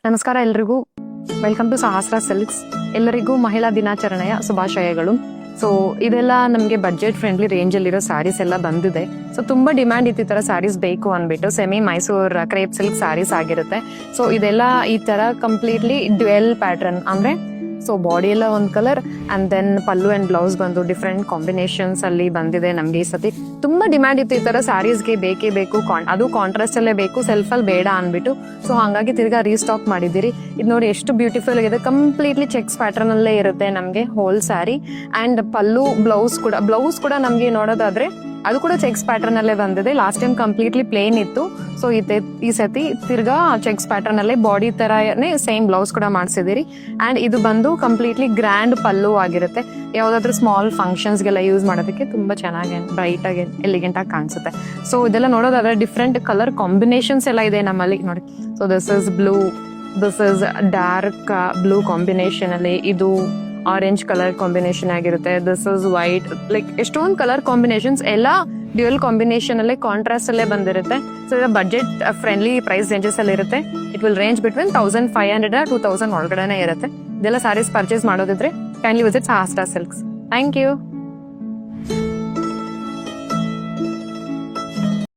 ನಮಸ್ಕಾರ ಎಲ್ರಿಗೂ. Welcome to ಸಹಸ್ರ ಸಿಲ್ಕ್ಸ್. ಎಲ್ಲರಿಗೂ ಮಹಿಳಾ ದಿನಾಚರಣೆಯ ಶುಭಾಶಯಗಳು. ಸೊ ಇದೆಲ್ಲ ನಮಗೆ ಬಡ್ಜೆಟ್ ಫ್ರೆಂಡ್ಲಿ ರೇಂಜಲ್ಲಿರೋ ಸ್ಯಾರೀಸ್ ಎಲ್ಲ ಬಂದಿದೆ. ಸೊ ತುಂಬ ಡಿಮ್ಯಾಂಡ್ ಇತ್ತು ಈ ಥರ ಸ್ಯಾರೀಸ್ ಬೇಕು ಅಂದ್ಬಿಟ್ಟು. Semi Mysore crepe silk saris ಆಗಿರುತ್ತೆ. ಸೊ ಇದೆಲ್ಲ ಈ ಥರ ಕಂಪ್ಲೀಟ್ಲಿ ಡ್ಯುಯಲ್ ಪ್ಯಾಟರ್ನ್ ಅಂದರೆ ಸೊ ಬಾಡಿ ಎಲ್ಲ ಒಂದು colour and then pallu and blouse ಬಂದು ಡಿಫ್ರೆಂಟ್ ಕಾಂಬಿನೇಷನ್ಸ್ ಅಲ್ಲಿ ಬಂದಿದೆ. ನಮಗೆ ಈ ಸತಿ ತುಂಬ ಡಿಮ್ಯಾಂಡ್ ಇತ್ತು ಈ ಥರ ಸ್ಯಾರೀಸ್ಗೆ, ಬೇಕೇ ಬೇಕು, ಅದು ಕಾಂಟ್ರಾಸ್ಟ್ ಅಲ್ಲೇ ಬೇಕು, ಸೆಲ್ಫಲ್ಲಿ ಬೇಡ ಅಂದ್ಬಿಟ್ಟು. ಸೊ ಹಾಗಾಗಿ ತಿರ್ಗಾ ರೀಸ್ಟಾಕ್ ಮಾಡಿದ್ದೀರಿ. ಇದು ನೋಡಿ ಎಷ್ಟು ಬ್ಯೂಟಿಫುಲ್ ಆಗಿದೆ. ಕಂಪ್ಲೀಟ್ಲಿ ಚೆಕ್ಸ್ ಪ್ಯಾಟರ್ನ್ ಅಲ್ಲೇ ಇರುತ್ತೆ ನಮಗೆ whole sari. And pallu blouse ಕೂಡ ನಮಗೆ ನೋಡೋದಾದ್ರೆ ಅದು ಕೂಡ ಚೆಕ್ಸ್ ಪ್ಯಾಟರ್ನ್ ಅಲ್ಲೇ ಬಂದಿದೆ. ಲಾಸ್ಟ್ ಟೈಮ್ ಕಂಪ್ಲೀಟ್ಲಿ ಪ್ಲೇನ್ ಇತ್ತು. ಸೊ ಈ ಸತಿ ತಿರ್ಗಾ ಚೆಕ್ಸ್ ಪ್ಯಾಟರ್ನ್ ಅಲ್ಲೇ ಬಾಡಿ ತರನೇ ಸೇಮ್ ಬ್ಲೌಸ್ ಕೂಡ ಮಾಡಿಸಿದಿರಿ. ಅಂಡ್ ಇದು ಬಂದು ಕಂಪ್ಲೀಟ್ಲಿ ಗ್ರ್ಯಾಂಡ್ ಪಲ್ಲು ಆಗಿರುತ್ತೆ. ಯಾವ್ದಾದ್ರು ಸ್ಮಾಲ್ ಫಂಕ್ಷನ್ಸ್ಗೆಲ್ಲ ಯೂಸ್ ಮಾಡೋದಕ್ಕೆ ತುಂಬಾ ಚೆನ್ನಾಗಿ ಬ್ರೈಟ್ ಆಗಿ ಎಲಿಗೆಂಟ್ ಆಗಿ ಕಾಣಿಸುತ್ತೆ. ಸೊ ಇದೆಲ್ಲ ನೋಡೋದಾದ್ರೆ ಡಿಫ್ರೆಂಟ್ ಕಲರ್ ಕಾಂಬಿನೇಷನ್ಸ್ ಎಲ್ಲ ಇದೆ ನಮ್ಮಲ್ಲಿ ನೋಡಿ. So this is blue, this is dark blue combination ಅಲ್ಲಿ, ಇದು ಆರೆಂಜ್ ಕಲರ್ ಕಾಂಬಿನೇಷನ್ ಆಗಿರುತ್ತೆ, ದಿಸ್ ಇಸ್ ವೈಟ್. ಲೈಕ್ ಎಷ್ಟೊಂದು ಕಲರ್ ಕಾಂಬಿನೇಷನ್ಸ್ ಎಲ್ಲ ಡ್ಯುಯಲ್ ಕಾಂಬಿನೇಷನ್ ಅಲ್ಲೇ ಕಾಂಟ್ರಾಸ್ಟ್ ಅಲ್ಲೇ ಬಂದಿರುತ್ತೆ. ಸೊ ಇದು ಬಜೆಟ್ ಫ್ರೆಂಡ್ಲಿ ಪ್ರೈಸ್ ರೇಂಜಸ್ ಅಲ್ಲಿ ಇರುತ್ತೆ. ಇಟ್ ವಿಲ್ ರೇಂಜ್ ಬಿಟ್ವೀನ್ 1500 2000 ಒಳಗಡೆನೆ ಇರುತ್ತೆ. ಇದೆಲ್ಲ ಸಾರೀಸ್ ಪರ್ಚೇಸ್ ಮಾಡೋದಿದ್ರೆ kindly visit Sahasra Silks. Thank you.